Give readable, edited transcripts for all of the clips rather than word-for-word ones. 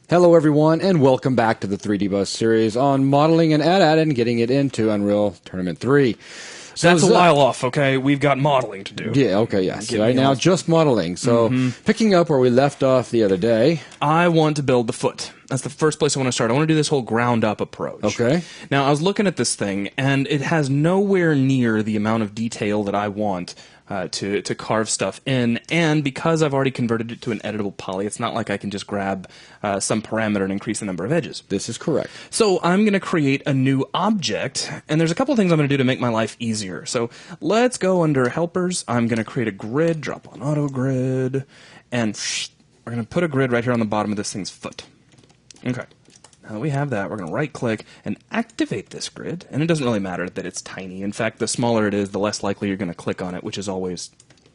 Hello everyone, and welcome back to the 3D Bus series on modeling an AT-AT and getting it into Unreal Tournament 3. So that's a while off, okay? We've got modeling to do. Yeah, okay, yes. Right now, just modeling. So, picking up where we left off the other day. I want to build the foot. That's the first place I want to start. I want to do this whole ground-up approach. Okay. Now, I was looking at this thing, and it has nowhere near the amount of detail that I want to carve stuff in, and because I've already converted it to an editable poly, it's not like I can just grab some parameter and increase the number of edges. This is correct. So I'm going to create a new object, and there's a couple of things I'm going to do to make my life easier. So let's go under helpers. I'm going to create a grid, drop on auto grid, and we're going to put a grid right here on the bottom of this thing's foot. Okay. Now that we have that, we're going to right-click and activate this grid. And it doesn't really matter that it's tiny. In fact, the smaller it is, the less likely you're going to click on it, which is always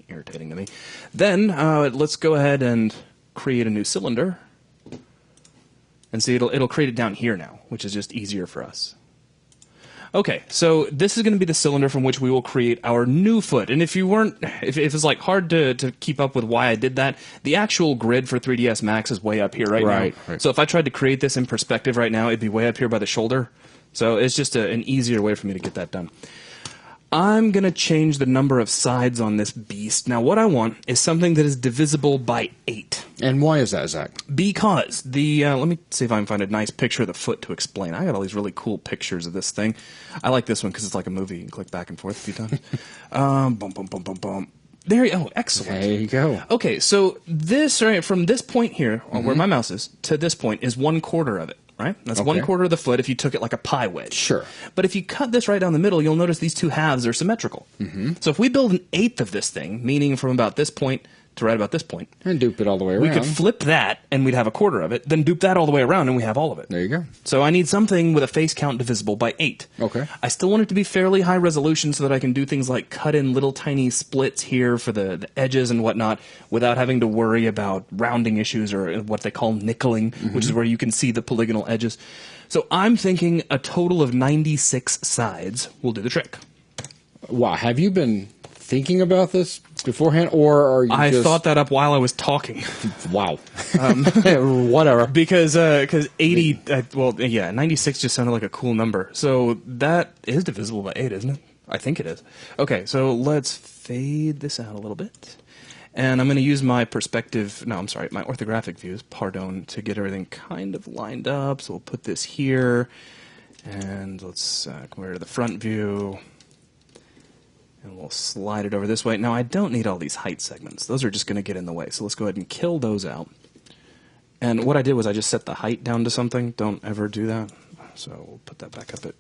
irritating to me. Then let's go ahead and create a new cylinder. And see, it'll create it down here now, which is just easier for us. Okay, so this is going to be the cylinder from which we will create our new foot. And if it's like hard to keep up with why I did that, the actual grid for 3ds Max is way up here right now. Right. So if I tried to create this in perspective right now, it'd be way up here by the shoulder. So it's just an easier way for me to get that done. I'm going to change the number of sides on this beast. Now, what I want is something that is divisible by 8. And why is that, Zach? Because let me see if I can find a nice picture of the foot to explain. I got all these really cool pictures of this thing. I like this one because it's like a movie. You can click back and forth a few times. Boom, boom, boom, boom, boom. There you go. Oh, excellent. There you go. Okay, so this, right, from this point here, where my mouse is, to this point is 1/4 of it. Right? That's 1/4 of the foot if you took it like a pie wedge. Sure. But if you cut this right down the middle, you'll notice these two halves are symmetrical. So if we build 1/8 of this thing, meaning from about this point to right about this point, and dupe it all the way around. we could flip that and we'd have 1/4 of it, then dupe that all the way around and we have all of it. There you go. So I need something with a face count divisible by 8. Okay. I still want it to be fairly high resolution so that I can do things like cut in little tiny splits here for the edges and whatnot without having to worry about rounding issues or what they call nickeling, which is where you can see the polygonal edges. So I'm thinking a total of 96 sides will do the trick. Wow, have you been thinking about this beforehand, or are you I thought that up while I was talking. Wow. Whatever. Because 80, 96 just sounded like a cool number. So that is divisible by 8, isn't it? I think it is. Okay, so let's fade this out a little bit. And I'm going to use my my orthographic views, to get everything kind of lined up. So we'll put this here, and let's come over to the front view, and we'll slide it over this way. Now, I don't need all these height segments. Those are just going to get in the way. So let's go ahead and kill those out. And what I did was I just set the height down to something. Don't ever do that. So we'll put that back up at...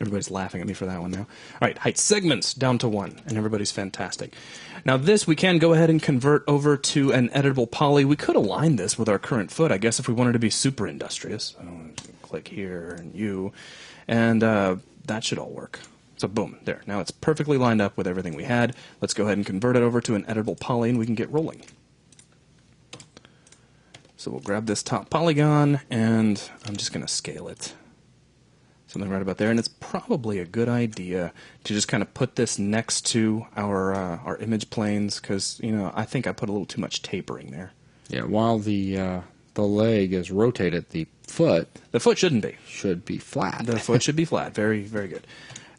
Everybody's laughing at me for that one now. All right, height segments down to 1, and everybody's fantastic. Now this we can go ahead and convert over to an editable poly. We could align this with our current foot, I guess, if we wanted to be super industrious. Click here and and that should all work. So boom, there. Now it's perfectly lined up with everything we had. Let's go ahead and convert it over to an editable poly, and we can get rolling. So we'll grab this top polygon, and I'm just going to scale it. Something right about there, and it's probably a good idea to just kind of put this next to our image planes because I think I put a little too much tapering there. Yeah, while the leg is rotated, the foot should be flat. The foot should be flat. Very, very good.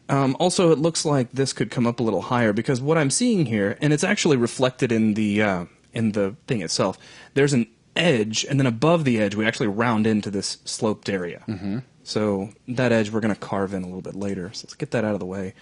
Also, it looks like this could come up a little higher because what I'm seeing here, and it's actually reflected in the thing itself. There's an edge, and then above the edge, we actually round into this sloped area. So that edge we're going to carve in a little bit later. So let's get that out of the way.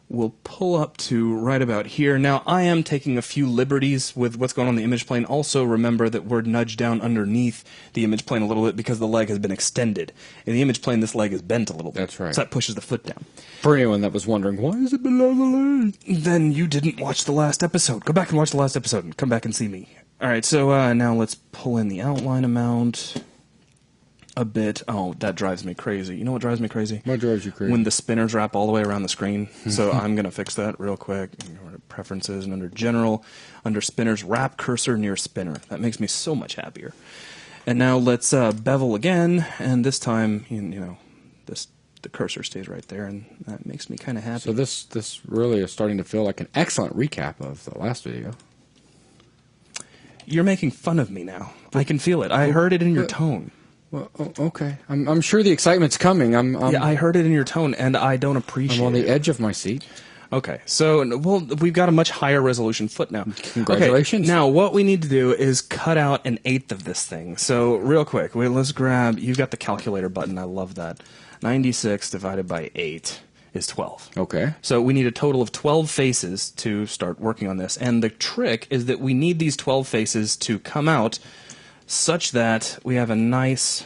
We'll pull up to right about here. Now, I am taking a few liberties with what's going on in the image plane. Also, remember that we're nudged down underneath the image plane a little bit because the leg has been extended. In the image plane, this leg is bent a little bit. That's right. So that pushes the foot down. For anyone that was wondering, why is it below the leg? Then you didn't watch the last episode. Go back and watch the last episode and come back and see me. All right, so now let's pull in the outline amount a bit. Oh, that drives me crazy. You know what drives me crazy? What drives you crazy? When the spinners wrap all the way around the screen. So I'm going to fix that real quick. Preferences, and under General, under Spinners, wrap cursor near spinner. That makes me so much happier. And now let's bevel again, and this time, the cursor stays right there, and that makes me kind of happy. So this really is starting to feel like an excellent recap of the last video. You're making fun of me now. I can feel it. I heard it in your tone. Well, okay. I'm sure the excitement's coming. Yeah, I heard it in your tone, and I don't appreciate it. I'm on the edge of my seat. Okay, so, well, we've got a much higher resolution foot now. Congratulations. Okay, now, what we need to do is cut out 1/8 of this thing. So, real quick, let's grab, you've got the calculator button. I love that. 96 divided by 8 is 12. Okay. So we need a total of 12 faces to start working on this. And the trick is that we need these 12 faces to come out such that we have a nice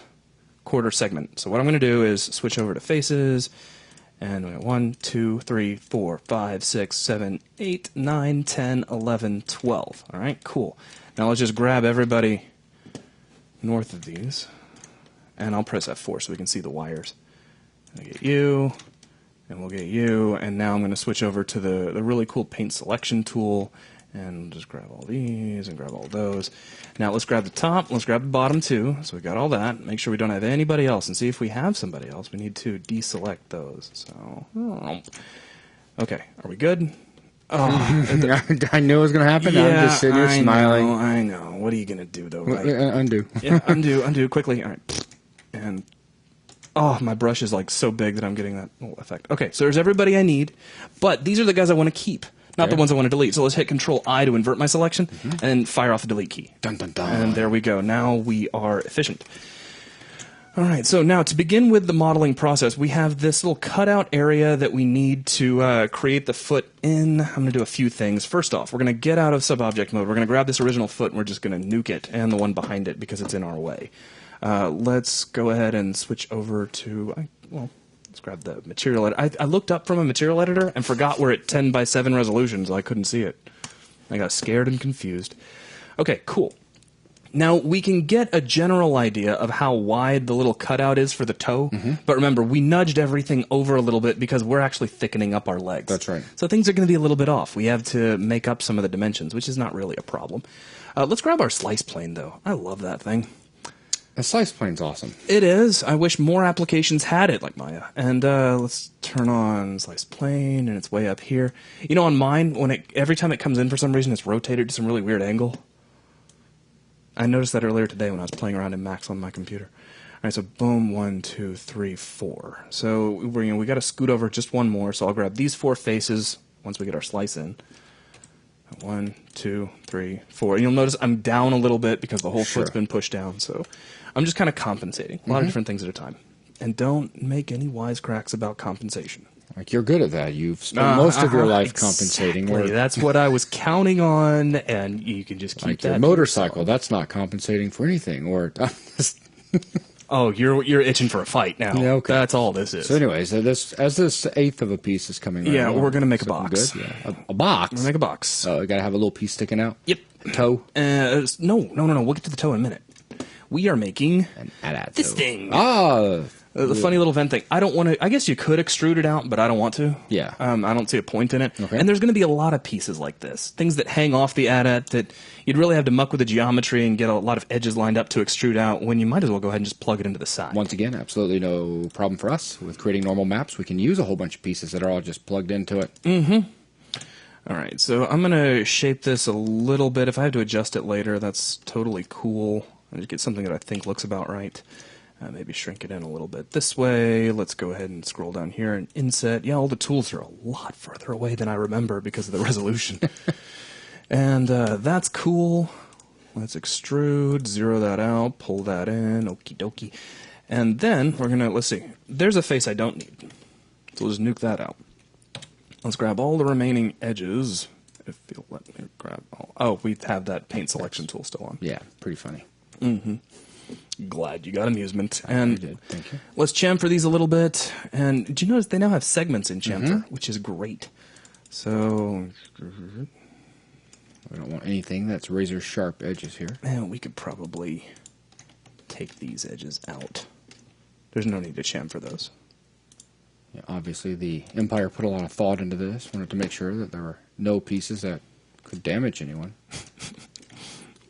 quarter segment. So what I'm going to do is switch over to faces, and we got 1, 2, 3, 4, 5, 6, 7, 8, 9, 10, 11, 12. All right, cool. Now let's just grab everybody north of these, and I'll press F4 so we can see the wires. I'll get you, and we'll get you, and now I'm going to switch over to the really cool paint selection tool, and just grab all these and grab all those. Now let's grab the top, let's grab the bottom too, so we got all that. Make sure we don't have anybody else, and see if we have somebody else. We need to deselect those. So, okay, are we good? Oh, I knew it was going to happen. yeah, I'm just sitting here smiling. I know. What are you going to do, though, right? Undo. Yeah, undo quickly. All right. And, oh, my brush is, like, so big that I'm getting that little effect. Okay, so there's everybody I need, but these are the guys I want to keep, not the ones I want to delete. So let's hit Control-I to invert my selection, and fire off the delete key. Dun, dun, dun. And there we go. Now we are efficient. All right, so now to begin with the modeling process, we have this little cutout area that we need to create the foot in. I'm going to do a few things. First off, we're going to get out of subobject mode. We're going to grab this original foot, and we're just going to nuke it, and the one behind it, because it's in our way. Let's go ahead and switch over to, let's grab the material editor. I looked up from a material editor and forgot we're at 10 by 7 resolution, so I couldn't see it. I got scared and confused. Okay, cool. Now, we can get a general idea of how wide the little cutout is for the toe, but remember, we nudged everything over a little bit because we're actually thickening up our legs. That's right. So things are going to be a little bit off. We have to make up some of the dimensions, which is not really a problem. Let's grab our slice plane, though. I love that thing. The slice plane's awesome. It is. I wish more applications had it like Maya. And let's turn on slice plane, and it's way up here. You know, on mine, every time it comes in for some reason, it's rotated to some really weird angle. I noticed that earlier today when I was playing around in Max on my computer. All right, so boom, 1, 2, 3, 4. So we got to scoot over just one more. So I'll grab these 4 faces once we get our slice in. 1, 2, 3, 4. And you'll notice I'm down a little bit because the whole foot's been pushed down. So I'm just kind of compensating a lot of different things at a time. And don't make any wisecracks about compensation. Like, you're good at that. You've spent most of your life compensating. Exactly. That's what I was counting on, and you can just keep like that. Your motorcycle, that's not compensating for anything. Or oh, you're itching for a fight now. Yeah, okay. That's all this is. So anyways, as this eighth of a piece is coming right along, we're going to make a box. Good. Yeah. A box? We're going to make a box. Oh, you got to have a little piece sticking out? Yep. Toe? No. We'll get to the toe in a minute. We are making this thing. Ah! The funny little vent thing. I don't want to. I guess you could extrude it out, but I don't want to. Yeah. I don't see a point in it. Okay. And there's going to be a lot of pieces like this, things that hang off the AT-AT that you'd really have to muck with the geometry and get a lot of edges lined up to extrude out. When you might as well go ahead and just plug it into the side. Once again, absolutely no problem for us with creating normal maps. We can use a whole bunch of pieces that are all just plugged into it. All right. So I'm going to shape this a little bit. If I have to adjust it later, that's totally cool. I'll just get something that I think looks about right. Maybe shrink it in a little bit this way. Let's go ahead and scroll down here and inset. Yeah, all the tools are a lot further away than I remember because of the resolution. And that's cool. Let's extrude, zero that out, pull that in, okie dokie. And then we're going to, let's see, there's a face I don't need. So we'll just nuke that out. Let's grab all the remaining edges. If you'll let me grab all. Oh, we have that paint selection tool still on. Yeah, pretty funny. Glad you got amusement. And I did. Thank you. Let's chamfer these a little bit. And did you notice they now have segments in chamfer, which is great. So We don't want anything that's razor sharp edges here. we could probably take these edges out. There's no need to chamfer those. Yeah, obviously, the Empire put a lot of thought into this. Wanted to make sure that there were no pieces that could damage anyone.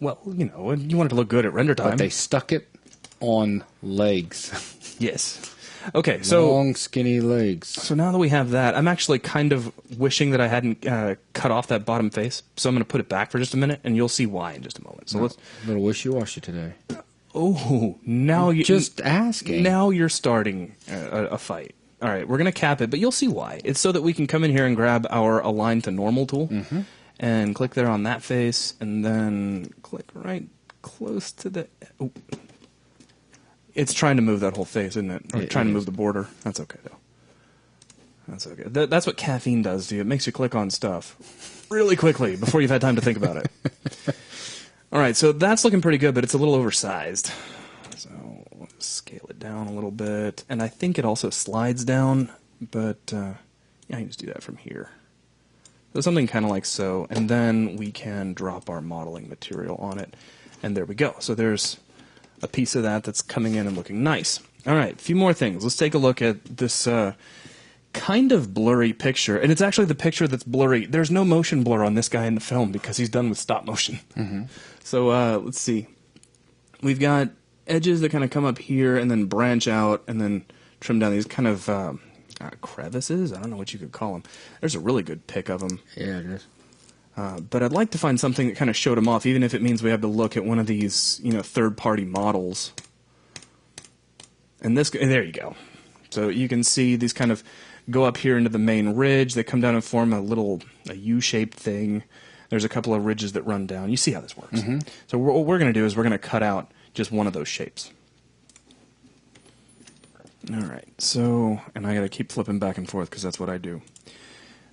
Well, you know, you want it to look good at render time. But they stuck it on legs. Yes. Okay, so Long, skinny legs. so now that we have that, I'm actually kind of wishing that I hadn't cut off that bottom face. So I'm going to put it back for just a minute, and you'll see why in just a moment. So let's. A little wishy-washy today. Oh, now you Just asking. Now you're starting a fight. All right, we're going to cap it, but you'll see why. It's so that we can come in here and grab our Align to Normal tool and click there on that face, and then click right close to the... Oh. It's trying to move that whole face, isn't it? Or trying to move the border. That's okay, though. That's okay. That's what caffeine does to you. It makes you click on stuff really quickly before you've had time to think about it. All right, so that's looking pretty good, but it's a little oversized. So let's scale it down a little bit. And I think it also slides down, but yeah, I can just do that from here. So something kind of like so, and then we can drop our modeling material on it. And there we go. So there's a piece of that that's coming in and looking nice. All right, a few more things. Let's take a look at this kind of blurry picture. And it's actually the picture that's blurry. There's no motion blur on this guy in the film because he's done with stop motion. So let's see. We've got edges that kind of come up here and then branch out and then trim down these kind of crevices. I don't know what you could call them. There's a really good pic of them. Yeah, it is. But I'd like to find something that kind of showed them off, even if it means we have to look at one of these, third-party models. And there you go. So you can see these kind of go up here into the main ridge. They come down and form a U-shaped thing. There's a couple of ridges that run down. You see how this works. So what we're going to do is we're going to cut out just one of those shapes. All right. So, and I got to keep flipping back and forth because that's what I do.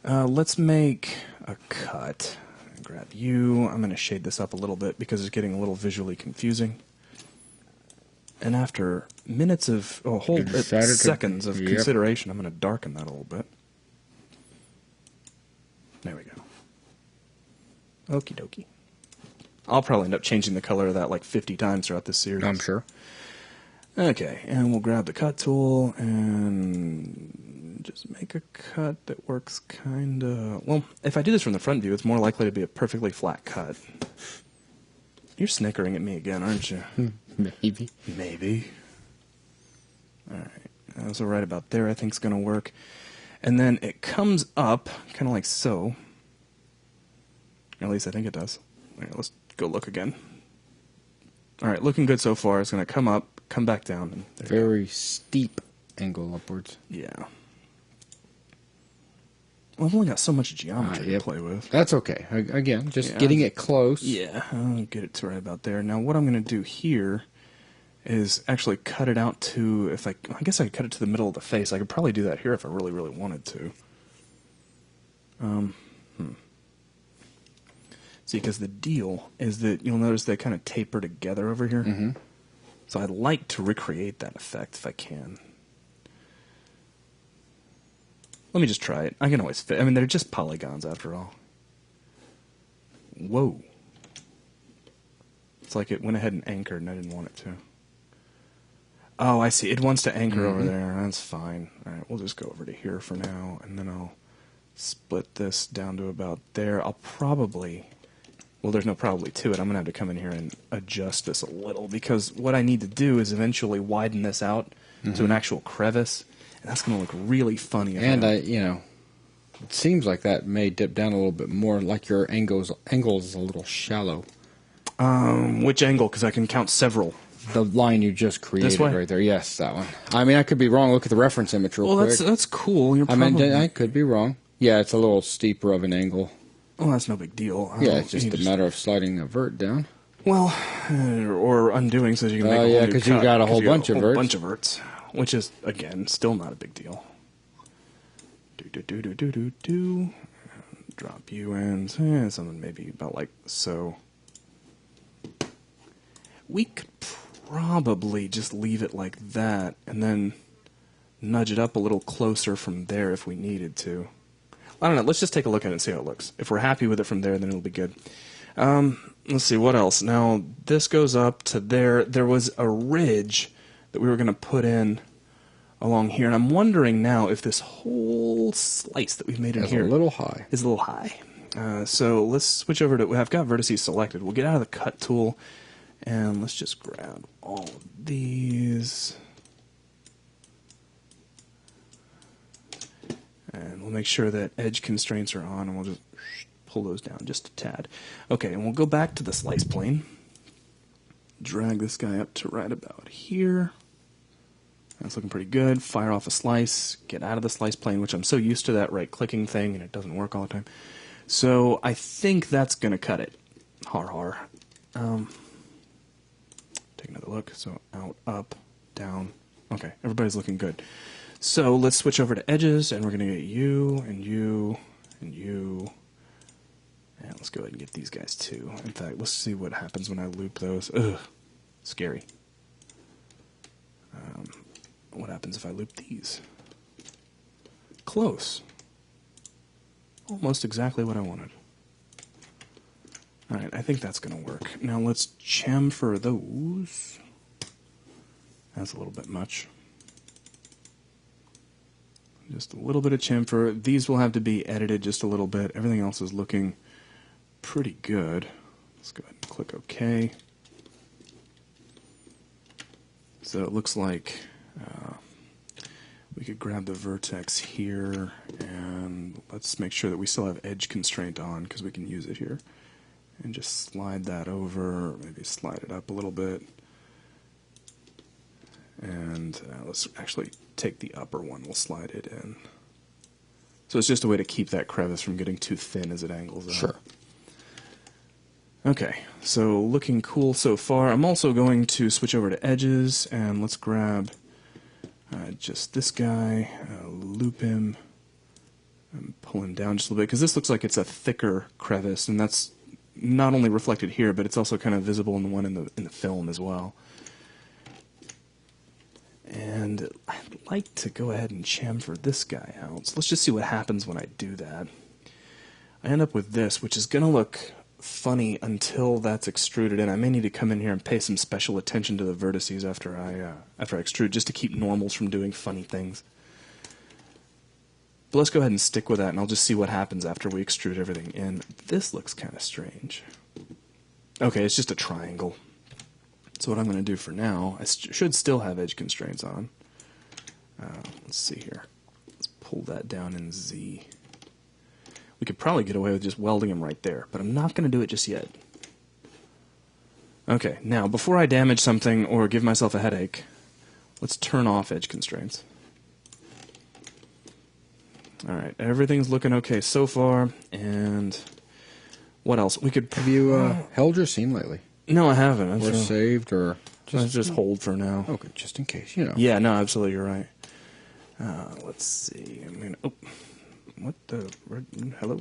Let's make a cut. Grab you. I'm going to shade this up a little bit because it's getting a little visually confusing. And after minutes of, seconds of consideration, I'm going to darken that a little bit. There we go. Okie dokie. I'll probably end up changing the color of that like 50 times throughout this series. I'm sure. Okay, and we'll grab the cut tool and just make a cut that works kind of... Well, if I do this from the front view, it's more likely to be a perfectly flat cut. You're snickering at me again, aren't you? Maybe. Maybe. All right, so right about there I think is going to work. And then it comes up kind of like so. At least I think it does. All right, let's go look again. All right, looking good so far. It's going to come up, come back down. And Very steep angle upwards. Yeah. Well, I've only got so much geometry to play with. That's okay. Again, just getting it close. Yeah, I'll get it to right about there. Now, what I'm going to do here is actually cut it out to, I guess I could cut it to the middle of the face. I could probably do that here if I really, really wanted to. See, because the deal is that you'll notice they kind of taper together over here. So I'd like to recreate that effect if I can. Let me just try it. I can always fit. I mean, they're just polygons after all. Whoa. It's like it went ahead and anchored and I didn't want it to. Oh, I see. It wants to anchor over there. That's fine. All right, we'll just go over to here for now, and then I'll split this down to about there. I'll probably... Well, there's no probably to it. I'm going to have to come in here and adjust this a little because what I need to do is eventually widen this out to an actual crevice, and that's going to look really funny. And it seems like that may dip down a little bit more, like your angle is a little shallow. Which angle? Because I can count several. The line you just created This way? right there. Yes, that one. I mean, I could be wrong. Look at the reference image real quick. Well, that's cool. I could be wrong. Yeah, it's a little steeper of an angle. Well, that's no big deal. Yeah, it's just a matter of sliding the vert down. Well, or undoing so you can make a whole new because you got a whole bunch of verts. Which is, again, still not a big deal. Drop you in. Something maybe about like so. We could probably just leave it like that and then nudge it up a little closer from there if we needed to. I don't know. Let's just take a look at it and see how it looks. If we're happy with it from there, then it'll be good. Let's see, what else? Now, this goes up to there. There was a ridge that we were going to put in along here, and I'm wondering now if this whole slice that we've made in here is a little high. So let's switch over to... I've got vertices selected. We'll get out of the cut tool, and let's just grab all of these. And we'll make sure that edge constraints are on, and we'll just pull those down just a tad. Okay, and we'll go back to the slice plane. Drag this guy up to right about here. That's looking pretty good. Fire off a slice, get out of the slice plane, which I'm so used to that right-clicking thing, and it doesn't work all the time. So I think that's going to cut it. Har har. Take another look. So out, up, down. Okay, everybody's looking good. So let's switch over to edges, and we're going to get you, and you, and you. And let's go ahead and get these guys too. In fact, let's see what happens when I loop those. Ugh, scary. What happens if I loop these? Close. Almost exactly what I wanted. Alright, I think that's going to work. Now let's chamfer those. That's a little bit much. Just a little bit of chamfer. These will have to be edited just a little bit. Everything else is looking pretty good. Let's go ahead and click OK. So it looks like we could grab the vertex here, and let's make sure that we still have edge constraint on because we can use it here. And just slide that over, maybe slide it up a little bit. And let's actually take the upper one, we'll slide it in. So it's just a way to keep that crevice from getting too thin as it angles out. Sure. Okay, so looking cool so far. I'm also going to switch over to edges, and let's grab just this guy, loop him, and pull him down just a little bit, because this looks like it's a thicker crevice, and that's not only reflected here, but it's also kind of visible in the one in the film as well. And I'd like to go ahead and chamfer this guy out. So let's just see what happens when I do that. I end up with this, which is going to look funny until that's extruded in. I may need to come in here and pay some special attention to the vertices after I extrude, just to keep normals from doing funny things. But let's go ahead and stick with that, and I'll just see what happens after we extrude everything in. This looks kind of strange. Okay, it's just a triangle. So what I'm going to do for now, I should still have edge constraints on. Let's see here. Let's pull that down in Z. We could probably get away with just welding them right there, but I'm not going to do it just yet. Okay, now before I damage something or give myself a headache, let's turn off edge constraints. Alright, everything's looking okay so far, and what else? We could... Have you held your scene lately? No, I haven't. Or saved, or... Just hold for now. Okay, just in case, you know. Yeah, no, absolutely, you're right. Let's see. I'm gonna... Oh, what the... Hello?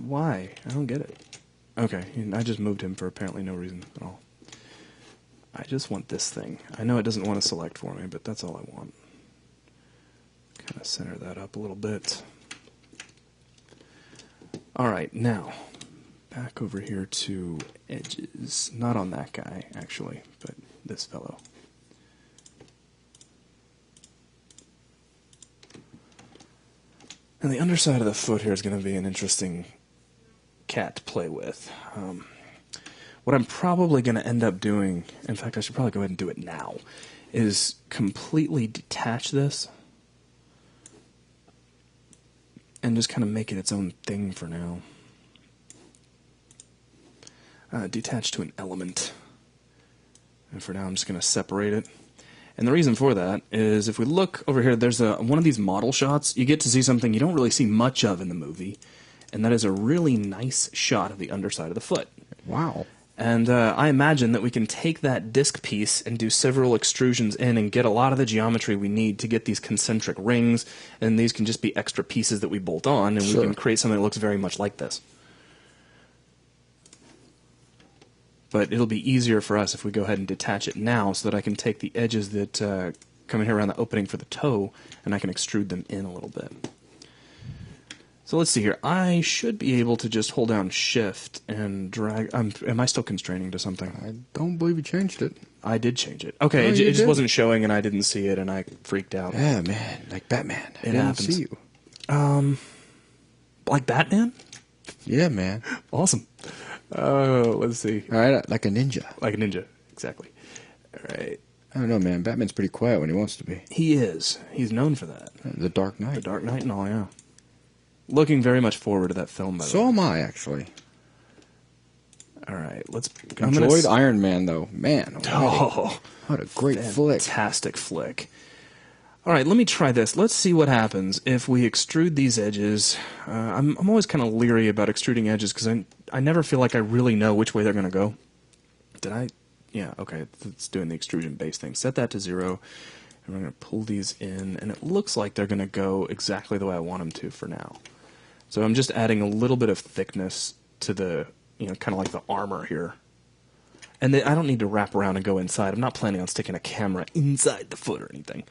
Why? I don't get it. Okay, I just moved him for apparently no reason at all. I just want this thing. I know it doesn't want to select for me, but that's all I want. Kind of center that up a little bit. Alright, now, back over here to edges. Not on that guy, actually, but this fellow. And the underside of the foot here is going to be an interesting cat to play with. What I'm probably going to end up doing, in fact, I should probably go ahead and do it now, is completely detach this and just kind of make it its own thing for now. Detach to an element. And for now, I'm just going to separate it. And the reason for that is if we look over here, there's one of these model shots. You get to see something you don't really see much of in the movie, and that is a really nice shot of the underside of the foot. Wow. And I imagine that we can take that disc piece and do several extrusions in and get a lot of the geometry we need to get these concentric rings, and these can just be extra pieces that we bolt on, and Sure. we can create something that looks very much like this. But it'll be easier for us if we go ahead and detach it now so that I can take the edges that come in here around the opening for the toe, and I can extrude them in a little bit. So let's see here. I should be able to just hold down Shift and drag... am I still constraining to something? I don't believe you changed it. I did change it. Okay, Oh, it you just did? wasn't showing, and I didn't see it, and I freaked out. Yeah, man. Like Batman. I It didn't happens. see you. Like Batman? Yeah, man. Awesome. Let's see. All right, like a ninja. Like a ninja, exactly. All right. I don't know, man. Batman's pretty quiet when he wants to be. He is. He's known for that. The Dark Knight. The Dark Knight and all, yeah. Looking very much forward to that film, by the way. So am I, actually. All right, let's... Enjoyed Iron Man, though. Man, Oh, what a great flick. Fantastic flick. All right, let me try this. Let's see what happens if we extrude these edges. I'm always kind of leery about extruding edges because I never feel like I really know which way they're going to go. Did I? Yeah, okay, it's doing the extrusion base thing. Set that to 0, and we're going to pull these in, and it looks like they're going to go exactly the way I want them to for now. So I'm just adding a little bit of thickness to the, kind of like the armor here. And I don't need to wrap around and go inside. I'm not planning on sticking a camera inside the foot or anything.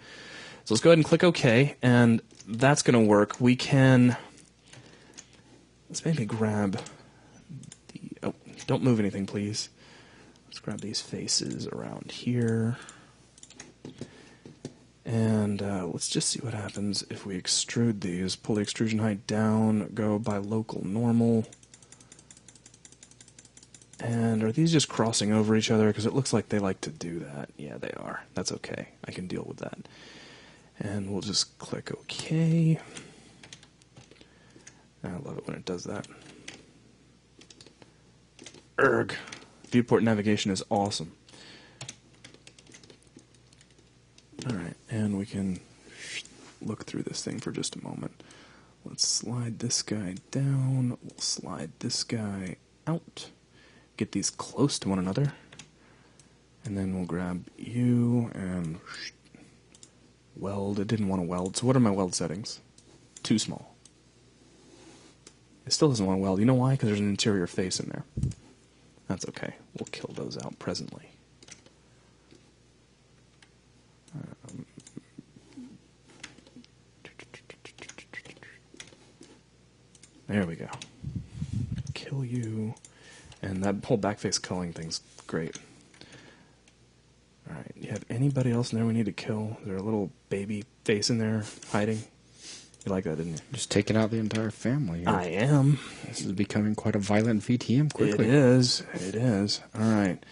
So let's go ahead and click OK, and that's going to work. We can... Let's maybe grab the... Oh, don't move anything, please. Let's grab these faces around here. And let's just see what happens if we extrude these. Pull the extrusion height down, go by local normal. And are these just crossing over each other? Because it looks like they like to do that. Yeah, they are. That's okay. I can deal with that. And we'll just click OK. I love it when it does that. Erg. Viewport navigation is awesome. Alright, and we can look through this thing for just a moment. Let's slide this guy down. We'll slide this guy out. Get these close to one another. And then we'll grab you and weld. It didn't want to weld. So what are my weld settings? Too small. It still doesn't want to weld. You know why? Because there's an interior face in there. That's okay. We'll kill those out presently. There we go. Kill you. And that whole backface culling thing's great. Alright, you have anybody else in there we need to kill? Is there a little baby face in there hiding? You like that, didn't you? Just taking out the entire family here. I am. This is becoming quite a violent VTM quickly. It is. It is. Alright.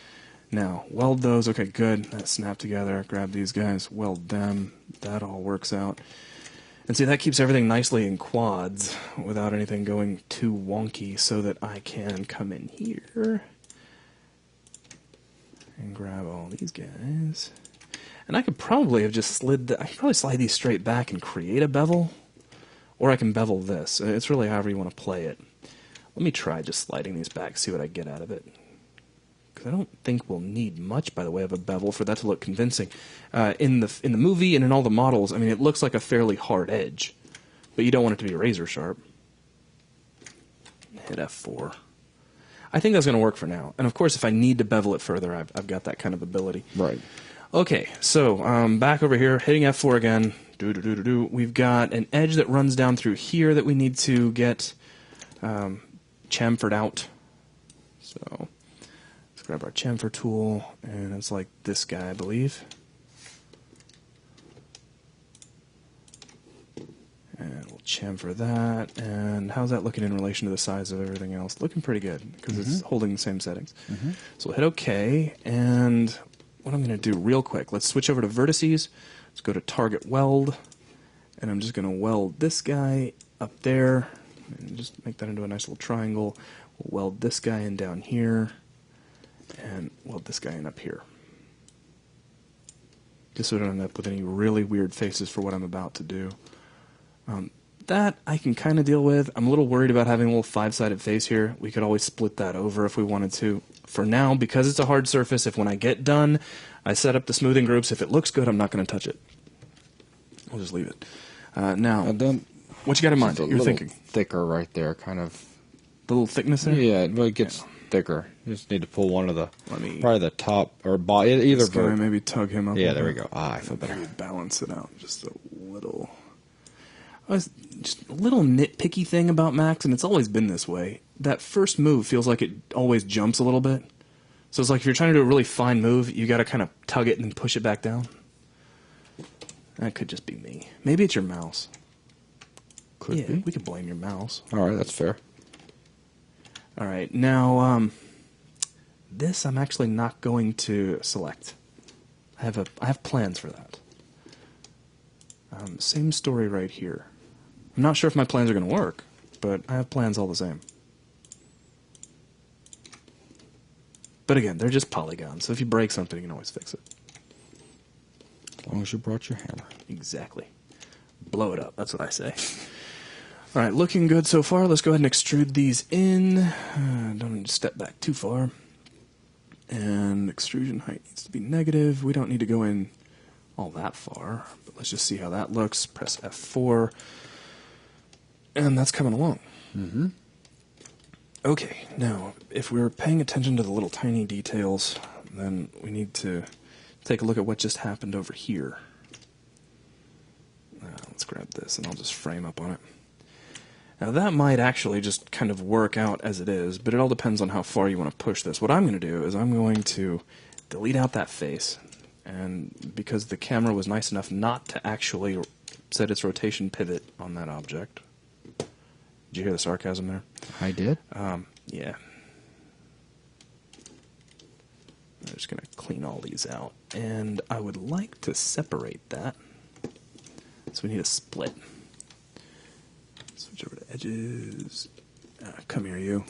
Now, weld those. Okay, good. That snapped together. Grab these guys. Weld them. That all works out. And see, that keeps everything nicely in quads without anything going too wonky so that I can come in here and grab all these guys. And I could probably have just I could probably slide these straight back and create a bevel. Or I can bevel this. It's really however you want to play it. Let me try just sliding these back, see what I get out of it. Because I don't think we'll need much by the way of a bevel for that to look convincing. In the movie and in all the models, I mean, it looks like a fairly hard edge. But you don't want it to be razor sharp. Hit F4. I think that's going to work for now. And of course, if I need to bevel it further, I've got that kind of ability. Right. Okay, so back over here, hitting F4 again. We've got an edge that runs down through here that we need to get chamfered out. So let's grab our chamfer tool, and it's like this guy, I believe. And we'll chamfer that. And how's that looking in relation to the size of everything else? Looking pretty good, because it's holding the same settings. So we'll hit OK, and what I'm going to do real quick, let's switch over to vertices. Let's go to target weld, and I'm just going to weld this guy up there, and just make that into a nice little triangle. We'll weld this guy in down here, and weld this guy in up here. Just so I don't end up with any really weird faces for what I'm about to do. That I can kind of deal with. I'm a little worried about having a little 5-sided face here. We could always split that over if we wanted to. For now, because it's a hard surface, if when I get done, I set up the smoothing groups, if it looks good, I'm not going to touch it. I'll just leave it. Now, what you got in mind? You're thinking? Thicker right there, kind of. The little thickness there? Yeah, well, it gets thicker. You just need to pull one of the, probably the top, or either. This guy, maybe tug him up. Yeah, there we go. I feel better. Balance it out just a little. Just a little nitpicky thing about Max, and it's always been this way. That first move feels like it always jumps a little bit. So it's like if you're trying to do a really fine move, you got to kind of tug it and push it back down. That could just be me. Maybe it's your mouse. Could be. We could blame your mouse. All right, that's fair. All right, now this I'm actually not going to select. I have plans for that. Same story right here. I'm not sure if my plans are going to work, but I have plans all the same. But again, they're just polygons, so if you break something, you can always fix it. As long as you brought your hammer. Exactly. Blow it up, that's what I say. Alright, looking good so far. Let's go ahead and extrude these in. Don't need to step back too far. And extrusion height needs to be negative. We don't need to go in all that far, but let's just see how that looks. Press F4. And that's coming along. Mm-hmm. Okay, now, if we're paying attention to the little tiny details, then we need to take a look at what just happened over here. Let's grab this, and I'll just frame up on it. Now, that might actually just kind of work out as it is, but it all depends on how far you want to push this. What I'm going to do is I'm going to delete out that face, and because the camera was nice enough not to actually set its rotation pivot on that object. Did you hear the sarcasm there? I did. Yeah. I'm just going to clean all these out. And I would like to separate that. So we need a split. Switch over to edges. Come here, you.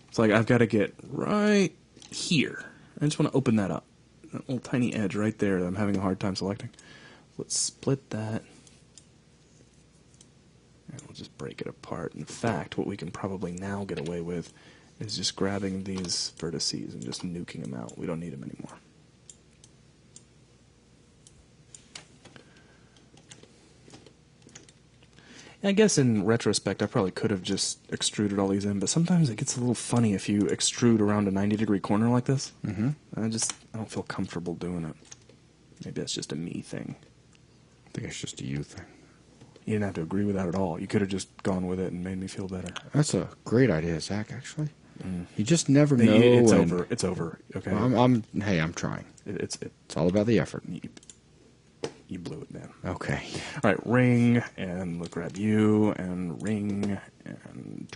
It's like I've got to get right here. I just want to open that up. That little tiny edge right there that I'm having a hard time selecting. Let's split that. And we'll just break it apart. In fact, what we can probably now get away with is just grabbing these vertices and just nuking them out. We don't need them anymore. I guess in retrospect, I probably could have just extruded all these in, but sometimes it gets a little funny if you extrude around a 90-degree corner like this. Mm-hmm. I don't feel comfortable doing it. Maybe that's just a me thing. I think it's just a you thing. You didn't have to agree with that at all. You could have just gone with it and made me feel better. That's a great idea, Zach, actually. You just never know. It's over. It's over. Okay. Well, I'm trying. It's all about the effort. You blew it, man. Okay. All right, ring, and we'll grab you, and ring, and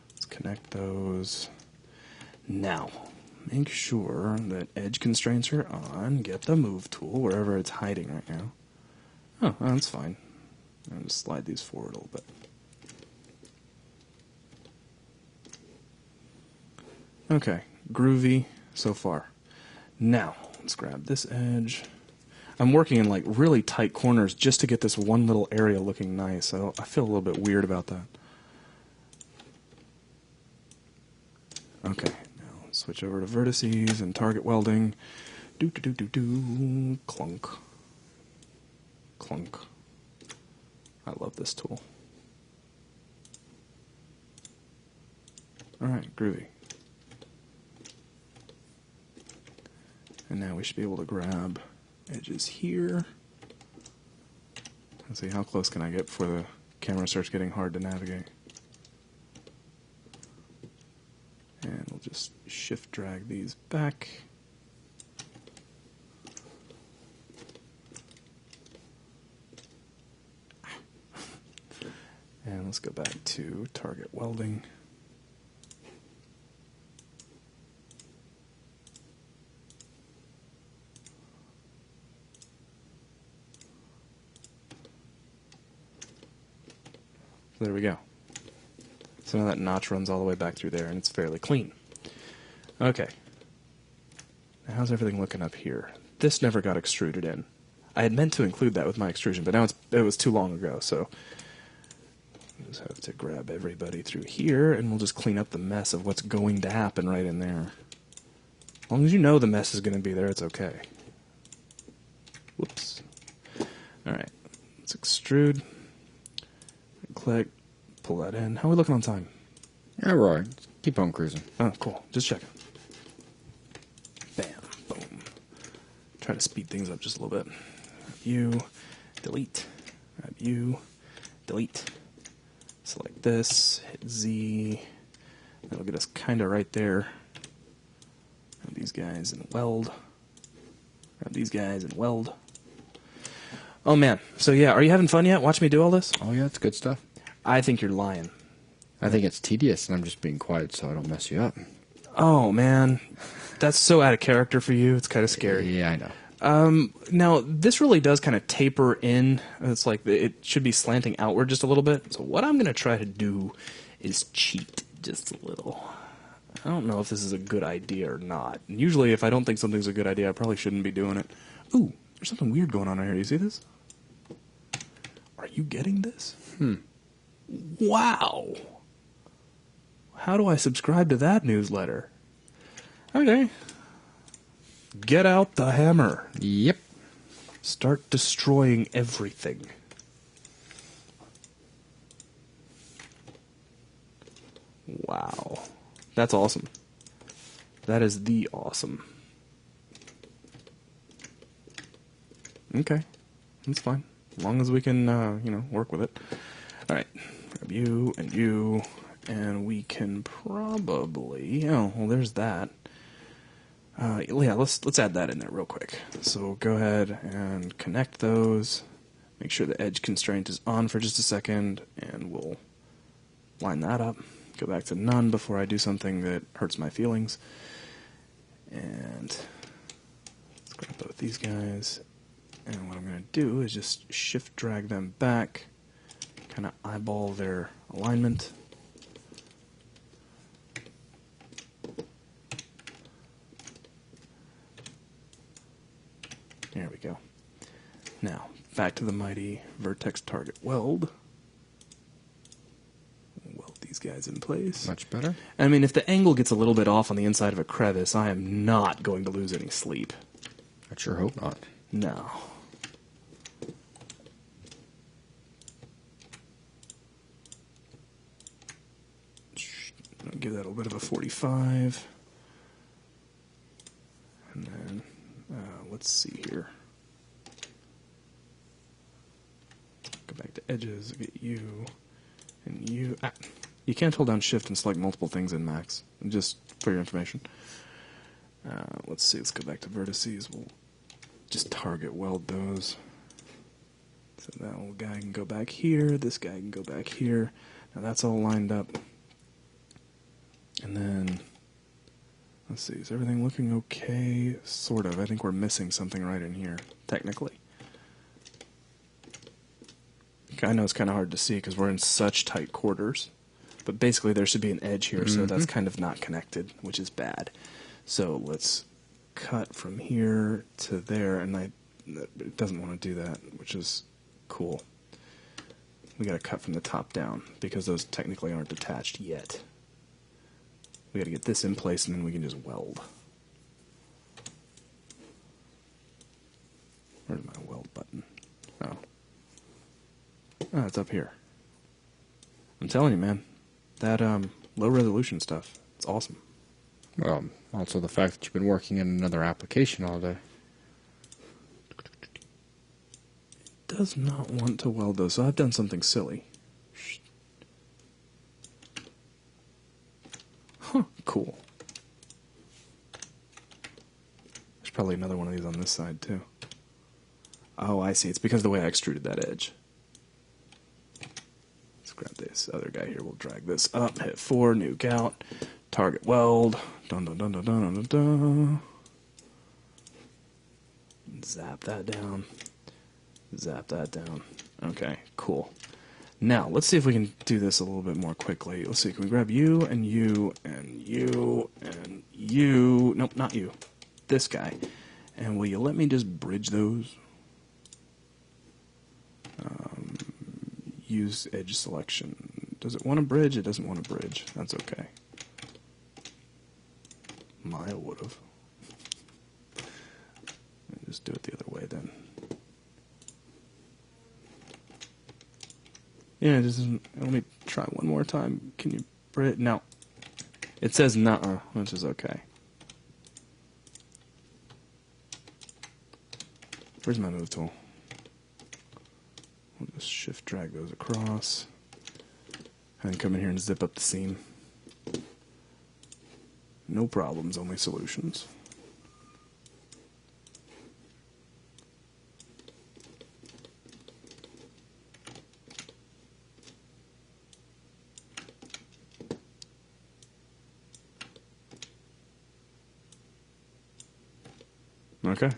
let's connect those. Now, make sure that edge constraints are on. Get the move tool wherever it's hiding right now. Oh, that's fine. I'll just slide these forward a little bit. Okay, groovy so far. Now, let's grab this edge. I'm working in like really tight corners just to get this one little area looking nice. I feel a little bit weird about that. Okay, now let's switch over to vertices and target welding. Clunk. Clunk. I love this tool. Alright, groovy. And now we should be able to grab edges here. Let's see, how close can I get before the camera starts getting hard to navigate. And we'll just shift drag these back. And let's go back to target welding. So there we go. So now that notch runs all the way back through there, and it's fairly clean. Okay. Now how's everything looking up here? This never got extruded in. I had meant to include that with my extrusion, but now it was too long ago, so I just have to grab everybody through here, and we'll just clean up the mess of what's going to happen right in there. As long as you know the mess is going to be there, it's okay. Whoops. Alright, let's extrude. Click, pull that in. How are we looking on time? Yeah, right. Keep on cruising. Oh, cool. Just checking. Bam, boom. Try to speed things up just a little bit. Grab you, delete. Grab you, delete. Select this, hit Z. That'll get us kind of right there. Grab these guys and weld. Grab these guys and weld. Oh man, so yeah, are you having fun yet? Watch me do all this? Oh yeah, it's good stuff. I think you're lying. I think it's tedious, and I'm just being quiet so I don't mess you up. Oh, man. That's so out of character for you. It's kind of scary. Yeah, I know. Now, this really does kind of taper in. It's like it should be slanting outward just a little bit. So what I'm going to try to do is cheat just a little. I don't know if this is a good idea or not. And usually, if I don't think something's a good idea, I probably shouldn't be doing it. Ooh, there's something weird going on right here. You see this? Are you getting this? Wow. How do I subscribe to that newsletter? Okay. Get out the hammer. Yep. Start destroying everything. Wow. That's awesome. That is the awesome. Okay. That's fine. As long as we can, work with it. Alright. Grab you, and we can probably... Oh, well, there's that. Yeah, let's add that in there real quick. So go ahead and connect those. Make sure the edge constraint is on for just a second, and we'll line that up. Go back to none before I do something that hurts my feelings. And let's grab both these guys. And what I'm going to do is just shift drag them back, kind of eyeball their alignment. There we go. Now, back to the mighty vertex target weld. Weld these guys in place. Much better. I mean, if the angle gets a little bit off on the inside of a crevice, I am not going to lose any sleep. I sure hope not. No. I'll give that a bit of a 45. And then, let's see here. Go back to edges, get you, and you. Ah, you can't hold down shift and select multiple things in Max, just for your information. Let's see, let's go back to vertices. We'll just target weld those. So that little guy can go back here, this guy can go back here. Now that's all lined up. And then, let's see, is everything looking okay? Sort of. I think we're missing something right in here, technically. I know it's kind of hard to see because we're in such tight quarters. But basically there should be an edge here, so that's kind of not connected, which is bad. So let's cut from here to there, and it doesn't want to do that, which is cool. We got to cut from the top down because those technically aren't attached yet. We got to get this in place, and then we can just weld. Where's my weld button? Oh, it's up here. I'm telling you, man, that low resolution stuff, it's awesome. Well, also the fact that you've been working in another application all day. It does not want to weld those, so I've done something silly. Huh, cool. There's probably another one of these on this side, too. Oh, I see. It's because of the way I extruded that edge. Let's grab this other guy here. We'll drag this up, hit 4, nuke out, target weld. Dun dun dun dun dun dun dun. Zap that down. Zap that down. Okay, cool. Now, let's see if we can do this a little bit more quickly. Let's see, can we grab you, and you, and you, and you? Nope, not you. This guy. And will you let me just bridge those? Use edge selection. Does it want to bridge? It doesn't want to bridge. That's okay. Maya would have. Just do it the other way then. Yeah, it doesn't. Let me try one more time. Can you bridge? No. It says nuh-uh, which is okay. Where's my move tool? We'll just shift drag those across. And come in here and zip up the seam. No problems, only solutions. Okay.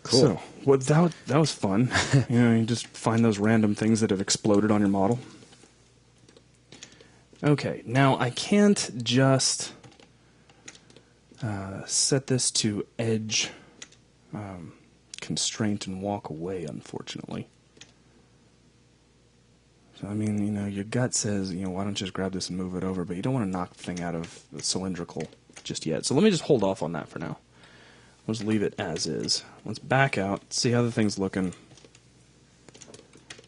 Cool. So, that was fun. You just find those random things that have exploded on your model. Okay, now I can't just set this to edge constraint and walk away, unfortunately. So, I mean, your gut says, why don't you just grab this and move it over, but you don't want to knock the thing out of the cylindrical just yet. So let me just hold off on that for now. Let's leave it as is. Let's back out, see how the thing's looking.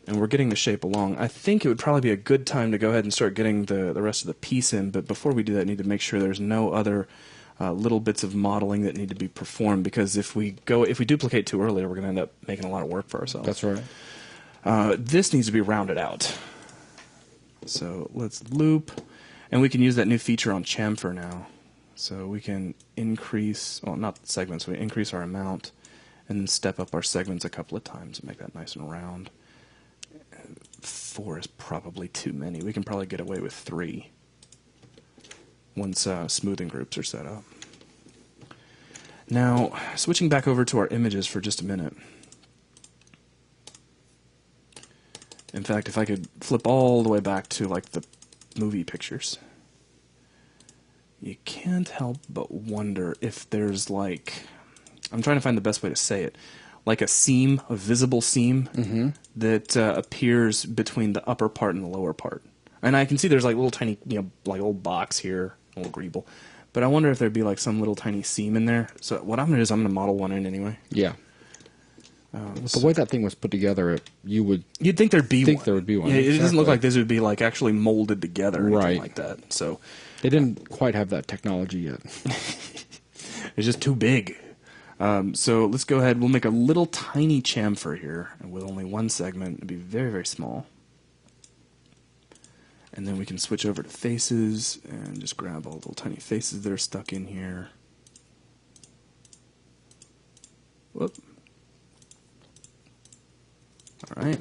And we're getting the shape along. I think it would probably be a good time to go ahead and start getting the rest of the piece in, but before we do that, I need to make sure there's no other little bits of modeling that need to be performed, because if we duplicate too early, we're going to end up making a lot of work for ourselves. That's right. This needs to be rounded out. So let's loop, and we can use that new feature on chamfer now. So we can increase, well, not segments, we increase our amount, and then step up our segments a couple of times and make that nice and round. 4 is probably too many. We can probably get away with 3 once smoothing groups are set up. Now, switching back over to our images for just a minute. In fact, if I could flip all the way back to like the movie pictures, you can't help but wonder if there's like, I'm trying to find the best way to say it, like a seam, a visible seam that appears between the upper part and the lower part. And I can see there's like little tiny, like old box here, a little greeble. But I wonder if there'd be like some little tiny seam in there. So what I'm going to do is I'm going to model one in anyway. Yeah. The way that thing was put together, you'd think there'd be one. There would be one. Yeah, it Exactly. doesn't look like this would be like actually molded together or anything like that. So they didn't quite have that technology yet. It's just too big. So let's go ahead. We'll make a little tiny chamfer here with only one segment. It'll be very, very small. And then we can switch over to faces and just grab all the little tiny faces that are stuck in here. Whoop. All right.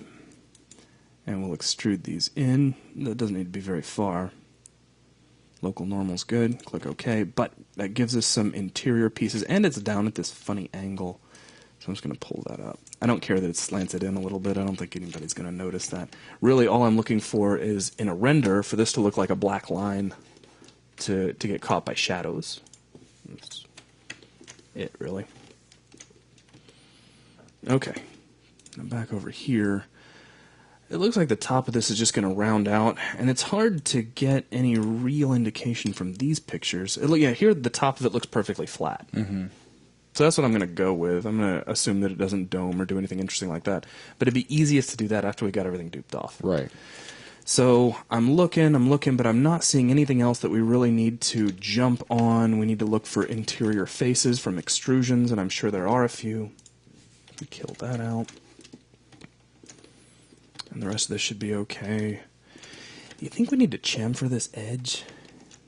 And we'll extrude these in. That doesn't need to be very far. Local normal's good. Click OK. But that gives us some interior pieces, and it's down at this funny angle. So I'm just going to pull that up. I don't care that it's slanted in a little bit. I don't think anybody's going to notice that. Really, all I'm looking for is, in a render, for this to look like a black line to get caught by shadows. That's it, really. Okay. Now back over here. It looks like the top of this is just going to round out, and it's hard to get any real indication from these pictures. Here the top of it looks perfectly flat. Mm-hmm. So that's what I'm going to go with. I'm going to assume that it doesn't dome or do anything interesting like that. But it'd be easiest to do that after we got everything duped off. Right. So I'm looking, but I'm not seeing anything else that we really need to jump on. We need to look for interior faces from extrusions, and I'm sure there are a few. Kill that out. And the rest of this should be okay. Do you think we need to chamfer this edge?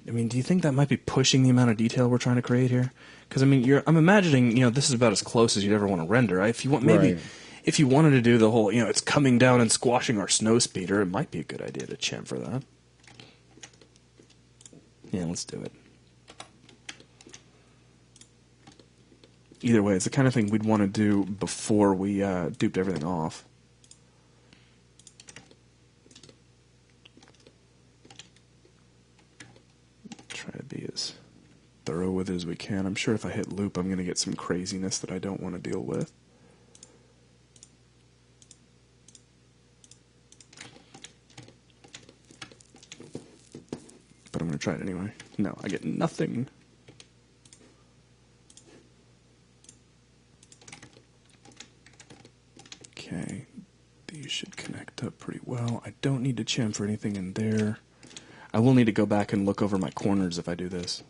I mean, do you think that might be pushing the amount of detail we're trying to create here? Because I mean, I'm imagining, this is about as close as you'd ever want to render. If you want, maybe, if you wanted to do the whole, it's coming down and squashing our snow speeder, it might be a good idea to chamfer that. Yeah, let's do it. Either way, it's the kind of thing we'd want to do before we duped everything off. Try to be as thorough with it as we can. I'm sure if I hit loop, I'm going to get some craziness that I don't want to deal with. But I'm going to try it anyway. No, I get nothing. Okay, these should connect up pretty well. I don't need to chamfer anything in there. I will need to go back and look over my corners if I do this.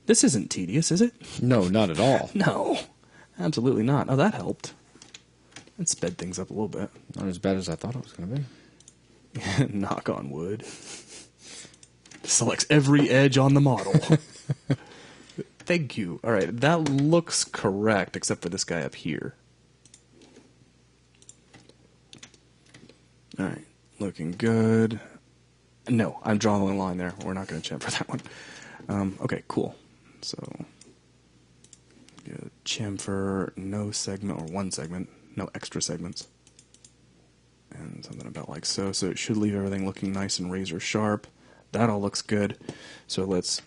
This isn't tedious, is it? No, not at all. No, absolutely not. Oh, that helped. That sped things up a little bit. Not as bad as I thought it was going to be. Knock on wood. Selects every edge on the model. Thank you. All right, that looks correct, except for this guy up here. All right, looking good. No, I'm drawing a line there. We're not going to chamfer that one. Okay, cool. So, chamfer, no segment, or one segment, no extra segments. And something about like so. So it should leave everything looking nice and razor sharp. That all looks good. So let's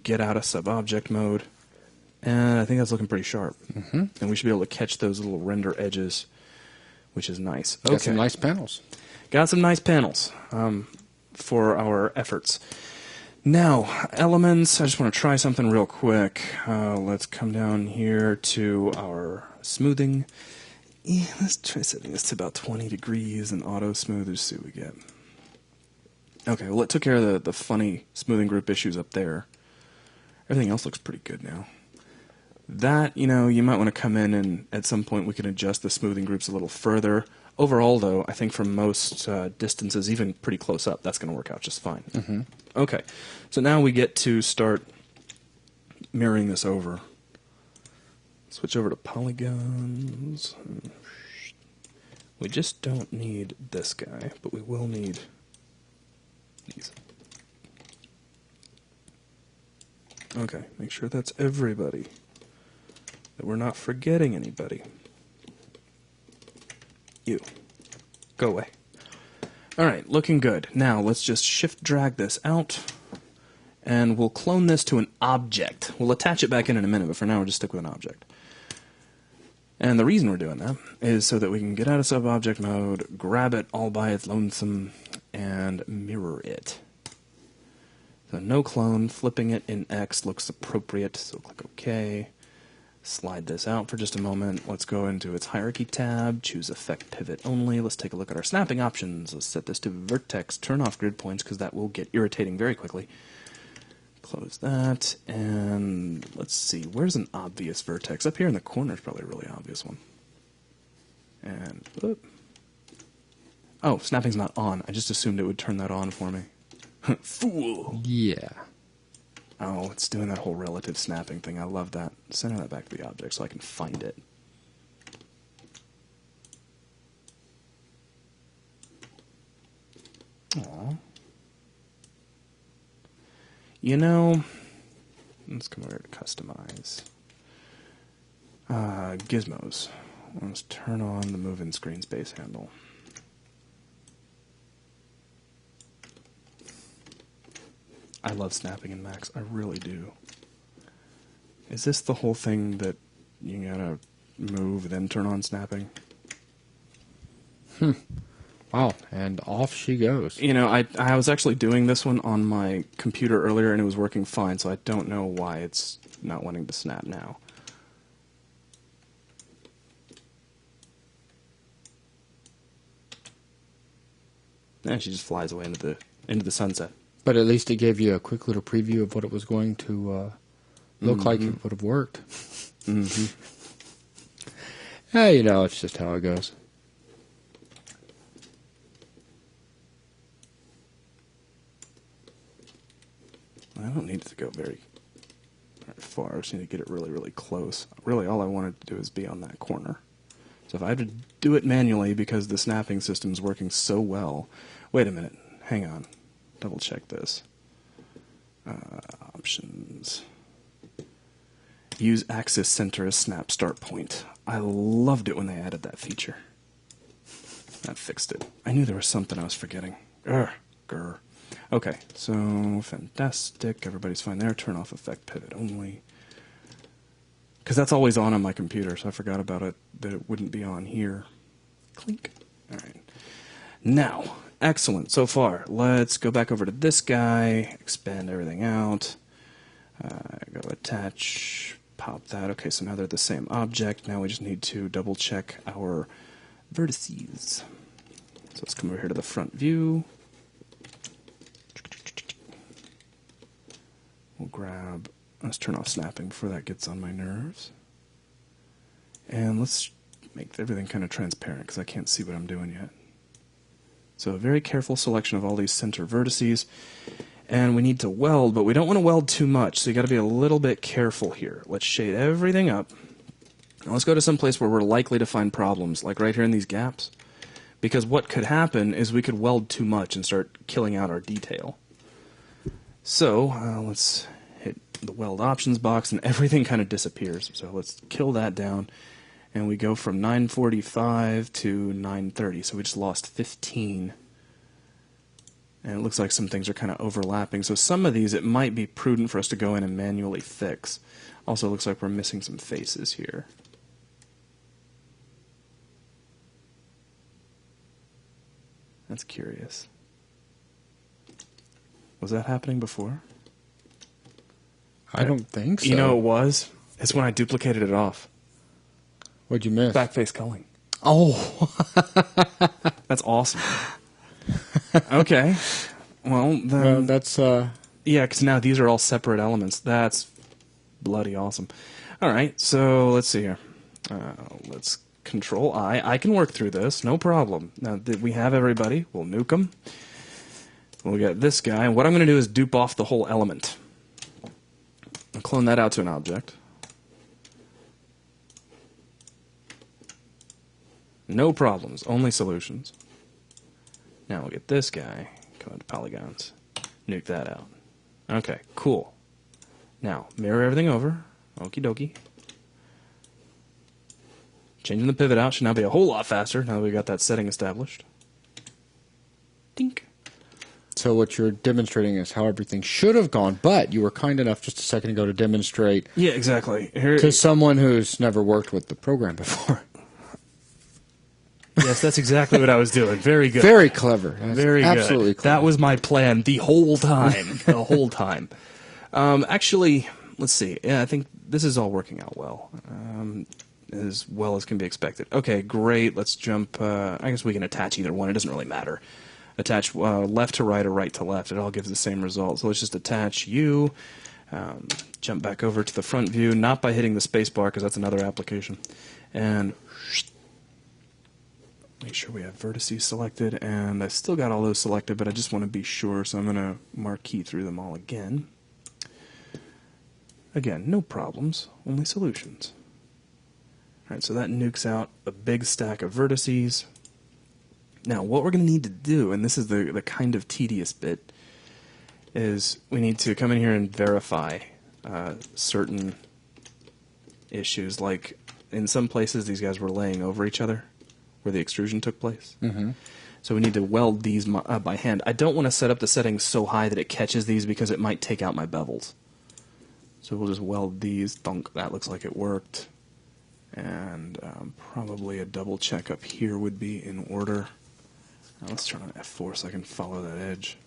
get out of sub-object mode. And I think that's looking pretty sharp. Mm-hmm. And we should be able to catch those little render edges, which is nice. Okay. Got some nice panels. Got some nice panels for our efforts. Now, elements. I just want to try something real quick. Let's come down here to our smoothing. Yeah, let's try setting this to about 20 degrees and auto smooth. Just see what we get. Okay, well, it took care of the funny smoothing group issues up there. Everything else looks pretty good now. That, you might want to come in and at some point we can adjust the smoothing groups a little further. Overall, though, I think for most distances, even pretty close up, that's going to work out just fine. Mm-hmm. Okay, so now we get to start mirroring this over. Switch over to polygons. We just don't need this guy, but we will need these. Okay, make sure that's everybody. That we're not forgetting anybody. You. Go away. Alright, looking good. Now, let's just shift drag this out. And we'll clone this to an object. We'll attach it back in a minute, but for now we'll just stick with an object. And the reason we're doing that is so that we can get out of sub-object mode, grab it all by its lonesome, and mirror it. So no clone, flipping it in X looks appropriate, so click OK. Slide this out for just a moment. Let's go into its hierarchy tab, choose effect pivot only. Let's take a look at our snapping options. Let's set this to vertex, turn off grid points because that will get irritating very quickly. Close that, and let's see, where's an obvious vertex? Up here in the corner is probably a really obvious one. And, whoop. Oh, snapping's not on. I just assumed it would turn that on for me. Fool! Yeah. Oh, it's doing that whole relative snapping thing. I love that. Center that back to the object so I can find it. Aww. Let's come over to customize. Gizmos. Let's turn on the move in screen space handle. I love snapping in Max. I really do. Is this the whole thing that you gotta move, then turn on snapping? Wow, and off she goes. I was actually doing this one on my computer earlier, and it was working fine, so I don't know why it's not wanting to snap now. And she just flies away into the sunset. But at least it gave you a quick little preview of what it was going to look like if it would have worked. Mm-hmm. Hey, it's just how it goes. I don't need it to go very far. I just need to get it really, really close. Really, all I wanted to do is be on that corner. So if I had to do it manually because the snapping system is working so well... Wait a minute. Hang on. Double check this. Options. Use axis center as snap start point. I loved it when they added that feature. That fixed it. I knew there was something I was forgetting. Grr. Okay, so fantastic. Everybody's fine there. Turn off effect pivot only. Because that's always on my computer, so I forgot about it, that it wouldn't be on here. Clink. All right. Now, excellent so far. Let's go back over to this guy, expand everything out. Go attach, pop that. Okay, so now they're the same object. Now we just need to double check our vertices. So let's come over here to the front view. We'll grab, let's turn off snapping before that gets on my nerves. And let's make everything kind of transparent because I can't see what I'm doing yet. So a very careful selection of all these center vertices. And we need to weld, but we don't want to weld too much, so you got to be a little bit careful here. Let's shade everything up. Now let's go to some place where we're likely to find problems, like right here in these gaps. Because what could happen is we could weld too much and start killing out our detail. So let's the weld options box, and everything kind of disappears. So let's kill that down, and we go from 945 to 930. So we just lost 15. And it looks like some things are kind of overlapping. So some of these, it might be prudent for us to go in and manually fix. Also, it looks like we're missing some faces here. That's curious. Was that happening before? I don't think so. You know it was? It's when I duplicated it off. What'd you miss? Backface culling. Oh. That's awesome. Okay. Well, then... Well, that's... Yeah, because now these are all separate elements. That's bloody awesome. All right, so let's see here. Let's Control I. I can work through this, no problem. Now that we have everybody, we'll nuke them. We'll get this guy. What I'm going to do is dupe off the whole element. I'll clone that out to an object. No problems, only solutions. Now we'll get this guy, come into polygons, nuke that out. Okay, cool. Now, mirror everything over. Okie dokie. Changing the pivot out should now be a whole lot faster now that we got that setting established. Dink. So what you're demonstrating is how everything should have gone, but you were kind enough just a second ago to demonstrate Yeah, exactly. Here, to someone who's never worked with the program before. yes, that's exactly what I was doing. Very good. Very clever. That's Very absolutely good. clever. That was my plan the whole time. The whole time. Actually, let's see. Yeah, I think this is all working out well. As well as can be expected. Okay, great. Let's jump. I guess we can attach either one. It doesn't really matter. Attach left to right or right to left. It all gives the same result. So let's just attach you. Jump back over to the front view, not by hitting the space bar because that's another application. And make sure we have vertices selected. And I still got all those selected, but I just want to be sure. So I'm going to marquee through them all again. Again, no problems, only solutions. All right, so that nukes out a big stack of vertices. Now, what we're going to need to do, and this is the kind of tedious bit, is we need to come in here and verify certain issues. Like, in some places, these guys were laying over each other where the extrusion took place. Mm-hmm. So we need to weld these by hand. I don't want to set up the settings so high that it catches these because it might take out my bevels. So we'll just weld these. Thunk, that looks like it worked. And probably a double check up here would be in order. Now let's turn on F4 so I can follow that edge.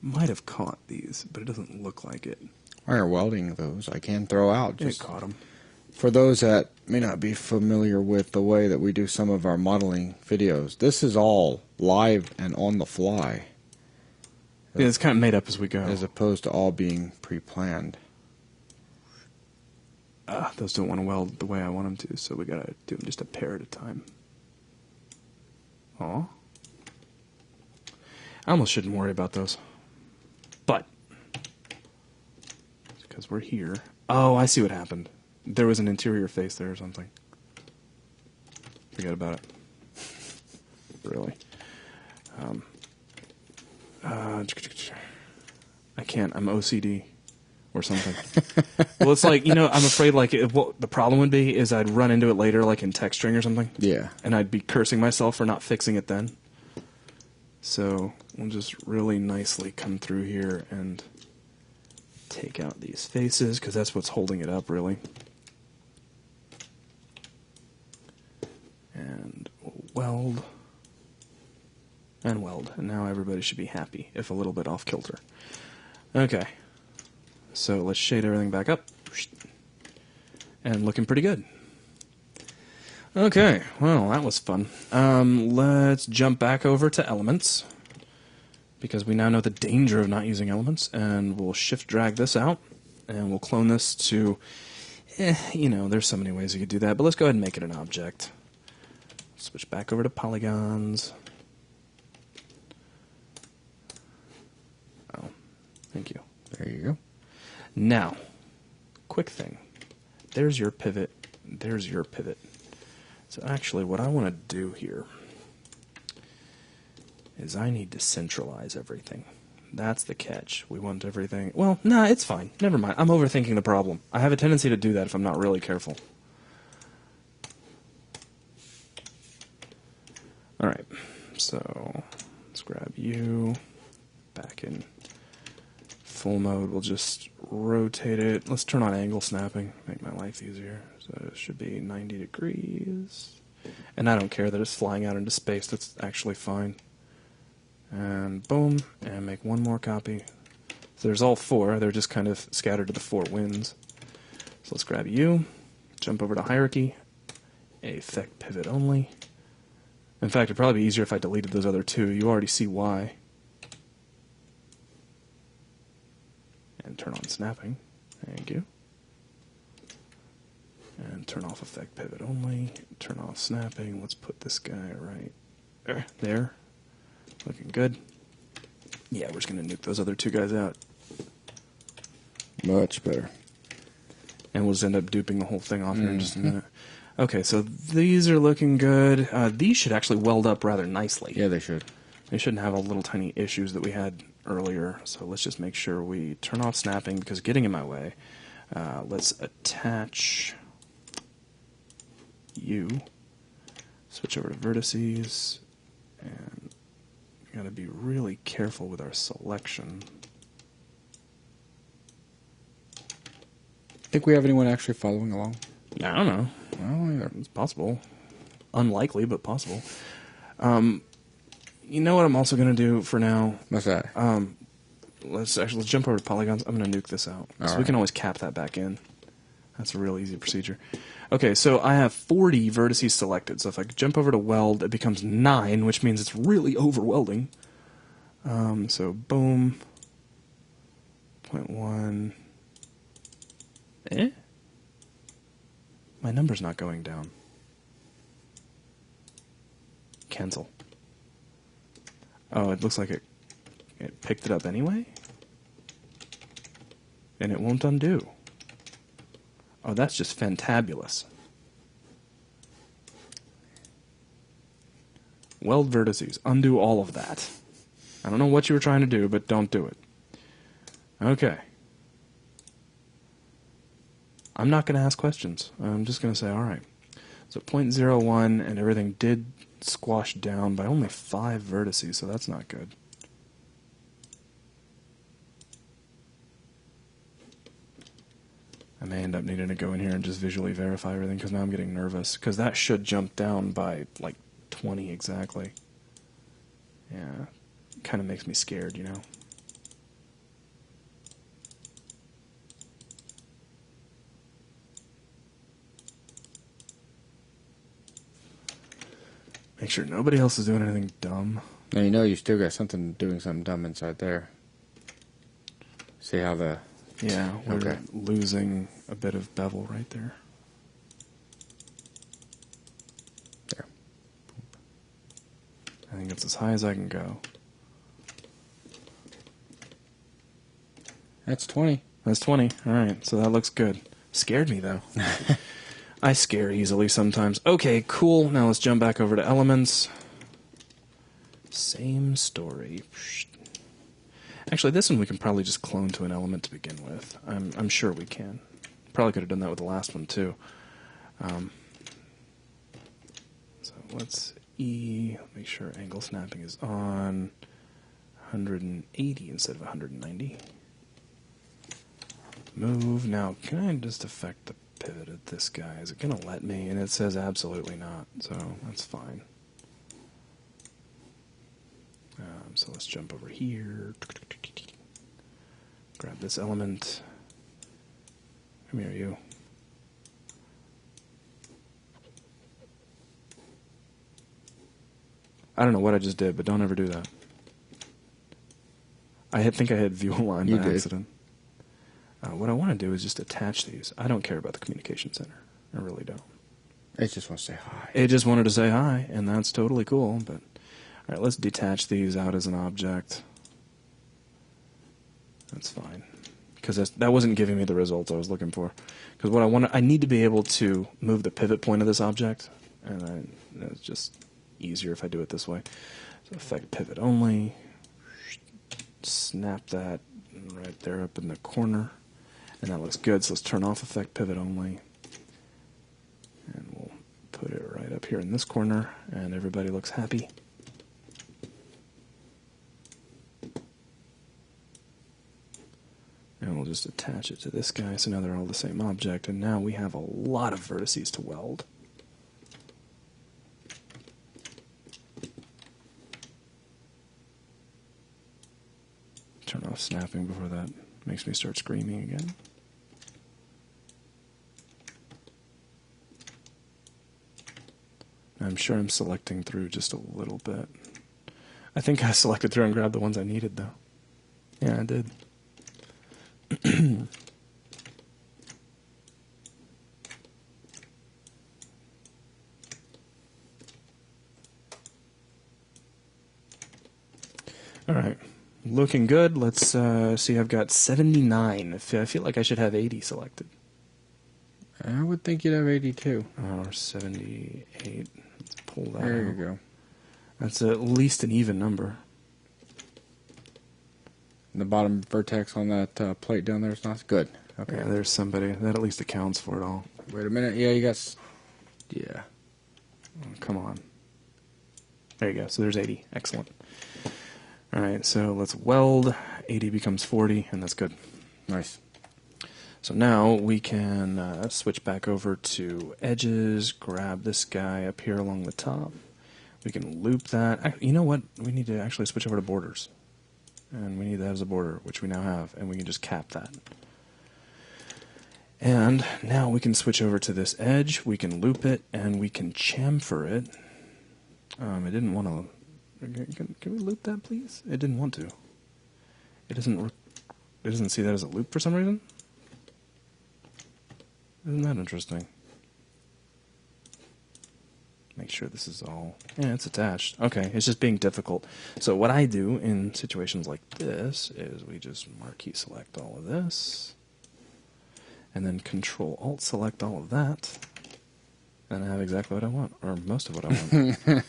Might have caught these, but it doesn't look like it. Wire welding those I can throw out. It caught them. For those that may not be familiar with the way that we do some of our modeling videos, this is all live and on the fly. Yeah, it's kind of made up as we go. As opposed to all being pre-planned. Those don't want to weld the way I want them to, so we gotta do them just a pair at a time. Aw. I almost shouldn't worry about those. But, because we're here. Oh, I see what happened. There was an interior face there or something. Forget about it. Really. I can't. I'm OCD. Or something. Well, it's like, I'm afraid like what the problem would be is I'd run into it later, like in texturing or something. Yeah. And I'd be cursing myself for not fixing it then. So we'll just really nicely come through here and take out these faces because that's what's holding it up, really. And weld. And weld. And now everybody should be happy, if a little bit off kilter. Okay. So let's shade everything back up. And looking pretty good. Okay, well, that was fun. Let's jump back over to elements. Because we now know the danger of not using elements. And we'll shift drag this out. And we'll clone this to... there's so many ways you could do that. But let's go ahead and make it an object. Switch back over to polygons. Oh, thank you. There you go. Now, quick thing. There's your pivot. There's your pivot. So actually what I want to do here is I need to centralize everything. That's the catch. We want everything... Well, nah, it's fine. Never mind. I'm overthinking the problem. I have a tendency to do that if I'm not really careful. Alright, so let's grab you. Back in full mode, we'll just rotate it. Let's turn on angle snapping, make my life easier. So it should be 90 degrees. And I don't care that it's flying out into space. That's actually fine. And boom, and make one more copy. So there's all four. They're just kind of scattered to the four winds. So let's grab you, jump over to hierarchy, effect pivot only. In fact, it'd probably be easier if I deleted those other two. You already see why. And turn on snapping. Thank you. And turn off effect pivot only. Turn off snapping. Let's put this guy right there. Looking good. Yeah, we're just going to nuke those other two guys out. Much better. And we'll just end up duping the whole thing off here in just a minute. Okay, so these are looking good. These should actually weld up rather nicely. Yeah, they should. They shouldn't have all the little tiny issues that we had earlier. So let's just make sure we turn off snapping because it's getting in my way. Let's attach you. Switch over to vertices. And we got to be really careful with our selection. Think we have anyone actually following along? I don't know. Well, It's possible. Unlikely, but possible. You know what I'm also going to do for now? what's that? Let's jump over to polygons. I'm going to nuke this out. So we can always cap that back in. That's a real easy procedure. Okay, so I have 40 vertices selected. So if I jump over to weld, it becomes 9, which means it's really over-welding. So boom. 0.1. My number's not going down. Cancel. Oh, it looks like it picked it up anyway? And it won't undo. Oh, that's just fantabulous. Weld vertices. Undo all of that. I don't know what you were trying to do, but don't do it. Okay. I'm not going to ask questions. I'm just going to say, all right. So 0.01, and everything did squash down by only 5 vertices, so that's not good. I may end up needing to go in here and just visually verify everything, because now I'm getting nervous, because that should jump down by, like, 20 exactly. Yeah, kind of makes me scared, you know. Make sure nobody else is doing anything dumb. Now you know you still got doing something dumb inside there. See how the... Yeah, we're losing a bit of bevel right there. There. I think it's as high as I can go. That's 20. That's 20. Alright, so that looks good. Scared me, though. I scare easily sometimes. Okay, cool. Now let's jump back over to elements. Same story. Actually, this one we can probably just clone to an element to begin with. I'm sure we can. Probably could have done that with the last one, too. So let's make sure angle snapping is on 180 instead of 190. Move. Now, can I just affect the pivot at this guy? Is it going to let me? And it says absolutely not, so that's fine. So let's jump over here. Grab this element. Come here, you. I don't know what I just did, but don't ever do that. I think I hit view align by accident. What I want to do is just attach these. I don't care about the communication center. I really don't. It just wants to say hi. It just wanted to say hi, and that's totally cool. But all right, let's detach these out as an object. That's fine, because that wasn't giving me the results I was looking for. Because what I need to be able to move the pivot point of this object, and it's just easier if I do it this way. So effect pivot only. snap that right there up in the corner. And that looks good, so let's turn off effect pivot only. And we'll put it right up here in this corner, and everybody looks happy. And we'll just attach it to this guy, so now they're all the same object, and now we have a lot of vertices to weld. Turn off snapping before that makes me start screaming again. I'm sure I'm selecting through just a little bit. I think I selected through and grabbed the ones I needed, though. Yeah, I did. All right. Looking good. Let's see. I've got 79. I feel like I should have 80 selected. I would think you'd have 82. Or 78. Let's pull that There out. you go. That's at least an even number. The bottom vertex on that plate down there is not good. Okay. Yeah, there's somebody. That at least accounts for it all. Wait a minute. Yeah, you got... Yeah. Oh, come on. There you go. So there's 80. Excellent. All right, so let's weld. 80 becomes 40, and that's good. Nice. So now we can switch back over to edges, grab this guy up here along the top. We can loop that. You know what? We need to actually switch over to borders. And we need that as a border, which we now have, and we can just cap that. And now we can switch over to this edge. We can loop it, and we can chamfer it. I didn't want to... Can we loop that, please? It didn't want to. It doesn't see that as a loop for some reason. Isn't that interesting? Make sure this is all... Yeah, it's attached. Okay, it's just being difficult. So what I do in situations like this is we just marquee select all of this, and then Control-Alt select all of that, and I have exactly what I want, or most of what I want.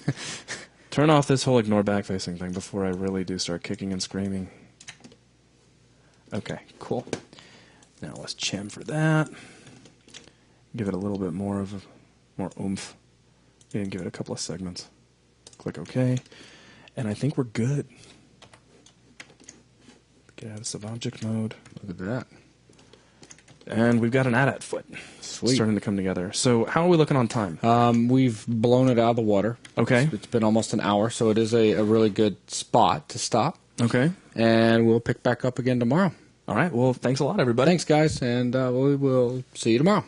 Turn off this whole ignore backfacing thing before I really do start kicking and screaming. Okay, cool. Now let's chamfer that. Give it a little bit more oomph. And give it a couple of segments. Click OK. And I think we're good. Get out of sub-object mode. Look at that. And we've got an AT-AT foot. Sweet. Starting to come together. So how are we looking on time? We've blown it out of the water. Okay. It's been almost an hour, so it is a really good spot to stop. Okay. And we'll pick back up again tomorrow. All right. Well, thanks a lot, everybody. Thanks, guys, and we will see you tomorrow.